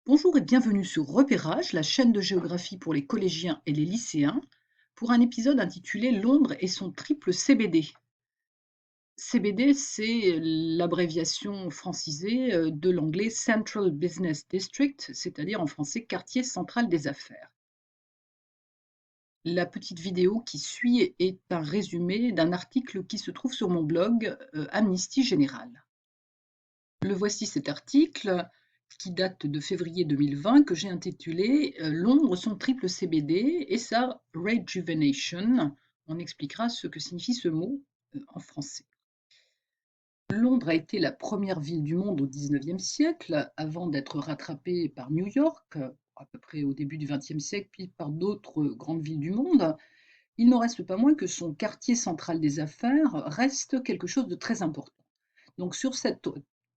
Bonjour et bienvenue sur Repérage, la chaîne de géographie pour les collégiens et les lycéens, pour un épisode intitulé Londres et son triple CBD. CBD, c'est l'abréviation francisée de l'anglais Central Business District, c'est-à-dire en français quartier central des affaires. La petite vidéo qui suit est un résumé d'un article qui se trouve sur mon blog Amnesty Générale. Le voici cet article qui date de février 2020 que j'ai intitulé Londres, son triple CBD et sa rejuvenation. On expliquera ce que signifie ce mot en français. Londres a été la première ville du monde au XIXe siècle, avant d'être rattrapée par New York, à peu près au début du XXe siècle, puis par d'autres grandes villes du monde. Il n'en reste pas moins que son quartier central des affaires reste quelque chose de très important. Donc sur cette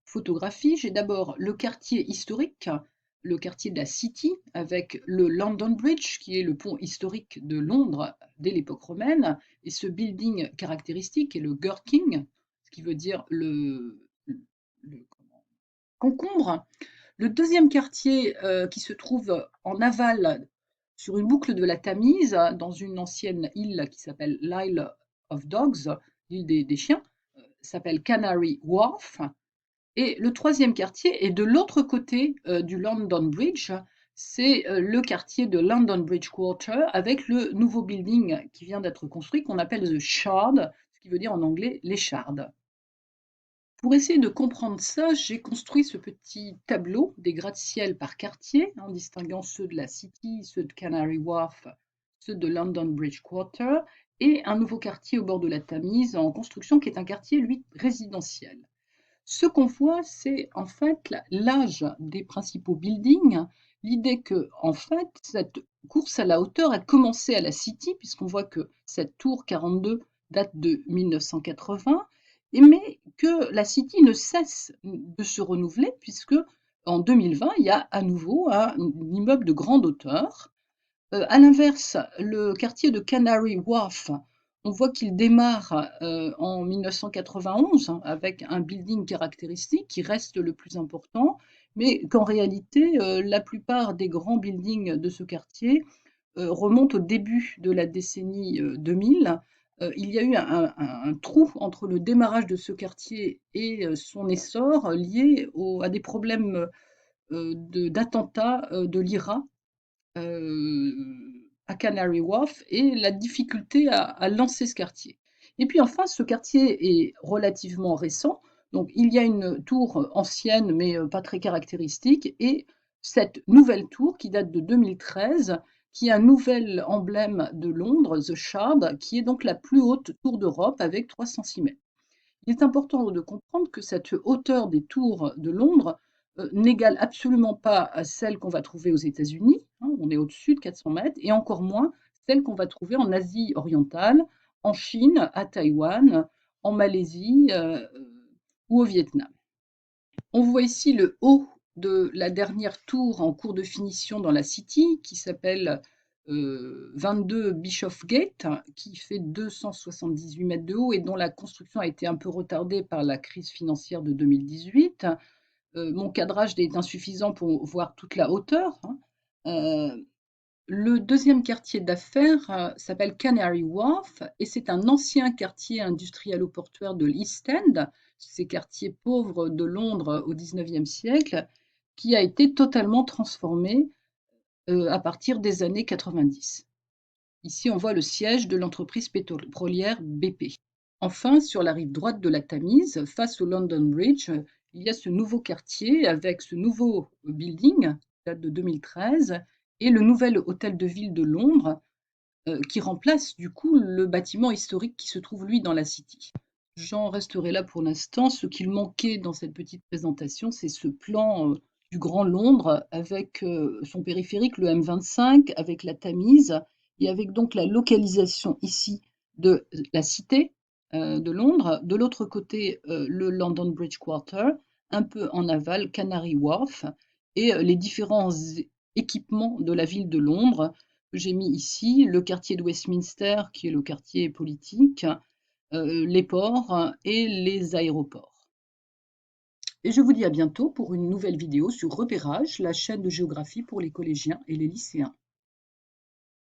photographie, j'ai d'abord le quartier historique, le quartier de la City, avec le London Bridge, qui est le pont historique de Londres dès l'époque romaine, et ce building caractéristique est le Gherkin, ce qui veut dire le concombre. Le deuxième quartier qui se trouve en aval sur une boucle de la Tamise, dans une ancienne île qui s'appelle l'Isle of Dogs, l'île des chiens, s'appelle Canary Wharf. Et le troisième quartier est de l'autre côté du London Bridge. C'est le quartier de London Bridge Quarter avec le nouveau building qui vient d'être construit qu'on appelle The Shard, ce qui veut dire en anglais l'écharde. Pour essayer de comprendre ça, j'ai construit ce petit tableau des gratte-ciel par quartier, en distinguant ceux de la City, ceux de Canary Wharf, ceux de London Bridge Quarter, et un nouveau quartier au bord de la Tamise en construction qui est un quartier, lui, résidentiel. Ce qu'on voit, c'est en fait l'âge des principaux buildings, l'idée que, en fait, cette course à la hauteur a commencé à la City, puisqu'on voit que cette tour 42 date de 1980, mais que la City ne cesse de se renouveler, puisque en 2020, il y a à nouveau un immeuble de grande hauteur. À l'inverse, le quartier de Canary Wharf, on voit qu'il démarre en 1991 avec un building caractéristique qui reste le plus important, mais qu'en réalité, la plupart des grands buildings de ce quartier remontent au début de la décennie 2000. Il y a eu un trou entre le démarrage de ce quartier et son essor lié à des problèmes d'attentats de l'IRA à Canary Wharf et la difficulté à lancer ce quartier. Et puis enfin, ce quartier est relativement récent. Donc il y a une tour ancienne mais pas très caractéristique et cette nouvelle tour qui date de 2013, qui est un nouvel emblème de Londres, The Shard, qui est donc la plus haute tour d'Europe avec 306 mètres. Il est important de comprendre que cette hauteur des tours de Londres n'égale absolument pas à celle qu'on va trouver aux États-Unis, hein, on est au-dessus de 400 mètres, et encore moins celle qu'on va trouver en Asie orientale, en Chine, à Taïwan, en Malaisie ou au Vietnam. On voit ici le haut de la dernière tour en cours de finition dans la City, qui s'appelle 22 Bishopsgate, qui fait 278 mètres de haut et dont la construction a été un peu retardée par la crise financière de 2018. Mon cadrage est insuffisant pour voir toute la hauteur, hein. Le deuxième quartier d'affaires s'appelle Canary Wharf et c'est un ancien quartier industrialo-portuaire de l'East End, ces quartiers pauvres de Londres au XIXe siècle, qui a été totalement transformé à partir des années 90. Ici, on voit le siège de l'entreprise pétrolière BP. Enfin, sur la rive droite de la Tamise, face au London Bridge, il y a ce nouveau quartier avec ce nouveau building, qui date de 2013, et le nouvel hôtel de ville de Londres, qui remplace du coup le bâtiment historique qui se trouve lui dans la City. J'en resterai là pour l'instant. Ce qu'il manquait dans cette petite présentation, c'est ce plan du Grand Londres avec son périphérique, le M25, avec la Tamise, et avec donc la localisation ici de la cité de Londres. De l'autre côté, le London Bridge Quarter, un peu en aval, Canary Wharf, et les différents équipements de la ville de Londres que j'ai mis ici, le quartier de Westminster, qui est le quartier politique, les ports et les aéroports. Et je vous dis à bientôt pour une nouvelle vidéo sur Repérage, la chaîne de géographie pour les collégiens et les lycéens.